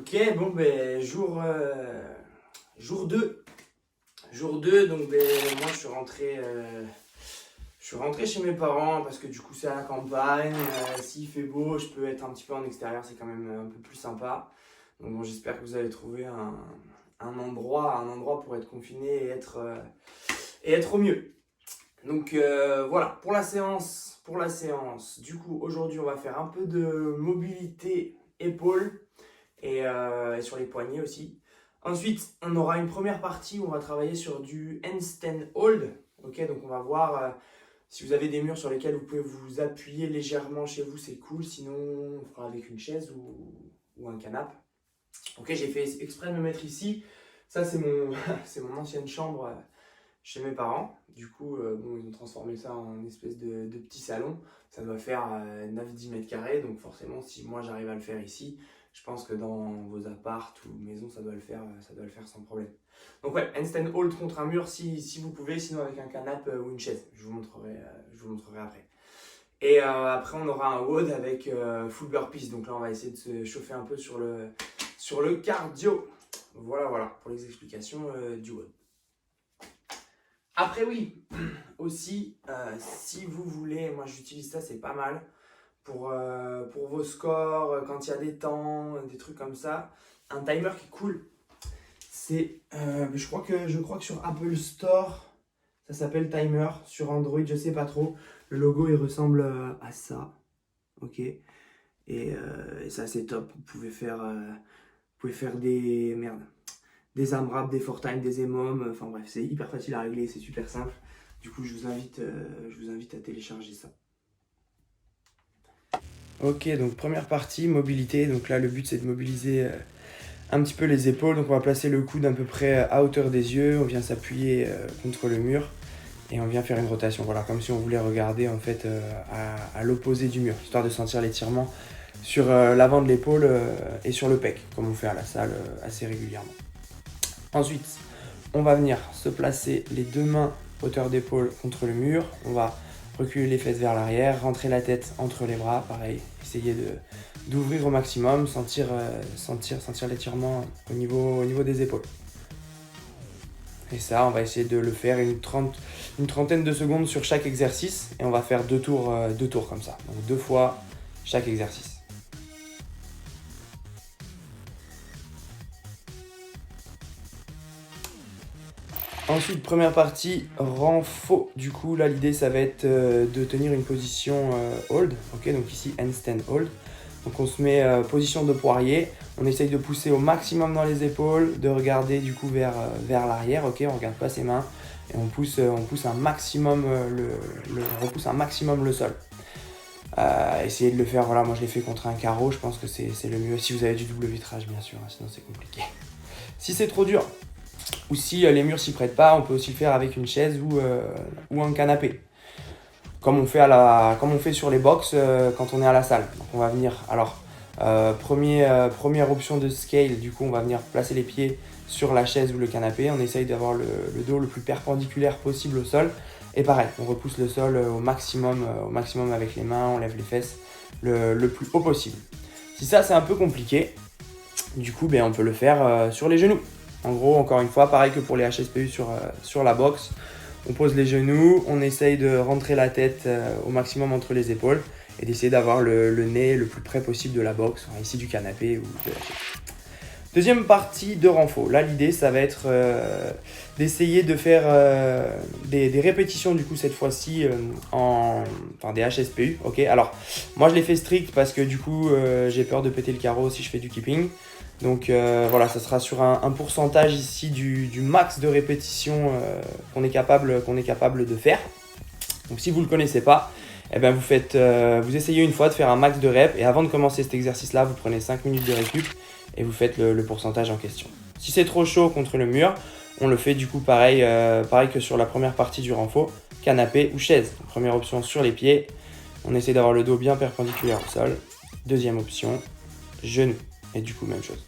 Ok, bon, ben, jour 2. Jour 2, donc ben, moi je suis rentré chez mes parents parce que du coup c'est à la campagne. S'il fait beau, je peux être un petit peu en extérieur, c'est quand même un peu plus sympa. Donc bon, j'espère que vous allez trouver un endroit pour être confiné et être au mieux. Donc voilà, pour la séance, du coup aujourd'hui on va faire un peu de mobilité épaule et sur les poignets aussi. Ensuite, on aura une première partie où on va travailler sur du handstand hold. Ok, donc on va voir si vous avez des murs sur lesquels vous pouvez vous appuyer légèrement chez vous, c'est cool. Sinon, on fera avec une chaise ou un canapé. Ok, j'ai fait exprès de me mettre ici. Ça, c'est mon, c'est mon ancienne chambre chez mes parents. Du coup, bon, ils ont transformé ça en espèce de petit salon. Ça doit faire 9-10 mètres carrés. Donc forcément, si moi j'arrive à le faire ici, je pense que dans vos apparts ou maisons, ça doit le faire sans problème. Donc ouais, handstand hold contre un mur si vous pouvez, sinon avec un canapé ou une chaise. Je vous montrerai après. Et après, on aura un WOD avec full burpees. Donc là, on va essayer de se chauffer un peu sur le cardio. Voilà, pour les explications du WOD. Après, oui, aussi, si vous voulez, moi j'utilise ça, c'est pas mal pour vos scores, quand il y a des temps, des trucs comme ça. Un timer qui est cool, c'est, je crois que sur Apple Store, ça s'appelle Timer. Sur Android, je sais pas trop. Le logo, il ressemble à ça, ok. Et ça, c'est top. Vous pouvez faire des AMRAP, des Fortime, des EMOM. Enfin bref, c'est hyper facile à régler, c'est super simple. Du coup, je vous invite à télécharger ça. Ok, donc première partie, mobilité. Donc là, le but, c'est de mobiliser un petit peu les épaules. Donc on va placer le coude à peu près à hauteur des yeux. On vient s'appuyer contre le mur et on vient faire une rotation. Voilà, comme si on voulait regarder en fait à l'opposé du mur, histoire de sentir l'étirement sur l'avant de l'épaule et sur le pec, comme on fait à la salle assez régulièrement. Ensuite, on va venir se placer les deux mains hauteur d'épaule contre le mur. On va reculer les fesses vers l'arrière, rentrer la tête entre les bras. Pareil, essayer d'ouvrir au maximum, sentir l'étirement au niveau des épaules. Et ça, on va essayer de le faire une trentaine de secondes sur chaque exercice. Et on va faire deux tours comme ça. Donc 2 fois chaque exercice. Ensuite, première partie, renfo. Du coup, là, l'idée, ça va être de tenir une position hold. Ok, donc ici, handstand hold. Donc, on se met position de poirier. On essaye de pousser au maximum dans les épaules, de regarder du coup vers l'arrière. Ok, on regarde pas ses mains et on pousse un maximum on repousse un maximum le sol. Essayez de le faire. Voilà, moi je l'ai fait contre un carreau. Je pense que c'est le mieux. Si vous avez du double vitrage, bien sûr, hein, sinon c'est compliqué. Si c'est trop dur, ou si les murs s'y prêtent pas, on peut aussi le faire avec une chaise ou un canapé. Comme on fait sur les box quand on est à la salle. Donc on va venir, alors, première option de scale, du coup on va venir placer les pieds sur la chaise ou le canapé. On essaye d'avoir le dos le plus perpendiculaire possible au sol. Et pareil, on repousse le sol au maximum avec les mains, on lève les fesses le plus haut possible. Si ça c'est un peu compliqué, du coup on peut le faire sur les genoux. En gros, encore une fois, pareil que pour les HSPU sur la boxe, on pose les genoux, on essaye de rentrer la tête au maximum entre les épaules et d'essayer d'avoir le nez le plus près possible de la boxe, ici du canapé ou de la chaise. Deuxième partie de renfo. Là, l'idée, ça va être d'essayer de faire des répétitions, du coup, cette fois-ci, des HSPU. Ok. Alors, moi, je l'ai fait strict parce que, du coup, j'ai peur de péter le carreau si je fais du keeping. Donc, voilà, ça sera sur un pourcentage ici du max de répétitions qu'on est capable de faire. Donc, si vous ne le connaissez pas, eh ben, vous essayez une fois de faire un max de reps et avant de commencer cet exercice-là, vous prenez 5 minutes de récup et vous faites le pourcentage en question. Si c'est trop chaud contre le mur, on le fait du coup pareil que sur la première partie du renfo, canapé ou chaise. Première option sur les pieds, on essaie d'avoir le dos bien perpendiculaire au sol. Deuxième option, genou. Et du coup, même chose.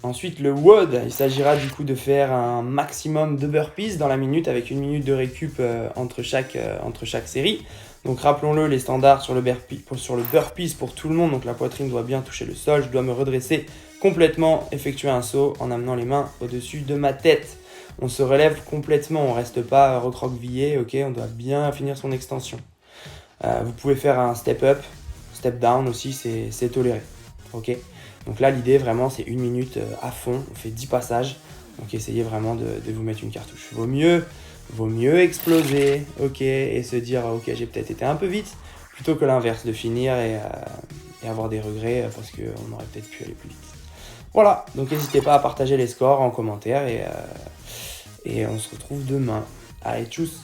Ensuite, le WOD, il s'agira du coup de faire un maximum de burpees dans la minute avec 1 minute de récup entre chaque série. Donc rappelons-le, les standards sur le burpees pour tout le monde, donc la poitrine doit bien toucher le sol, je dois me redresser complètement, effectuer un saut en amenant les mains au-dessus de ma tête. On se relève complètement, on ne reste pas recroquevillé, ok, on doit bien finir son extension. Vous pouvez faire un step up, step down aussi, c'est toléré, ok. Donc là, l'idée vraiment, c'est 1 minute à fond, on fait 10 passages, donc essayez vraiment de vous mettre une cartouche. Vaut mieux exploser, ok, et se dire, ok, j'ai peut-être été un peu vite, plutôt que l'inverse, de finir et avoir des regrets parce qu'on aurait peut-être pu aller plus vite. Voilà, donc n'hésitez pas à partager les scores en commentaire et on se retrouve demain. Allez, tchuss!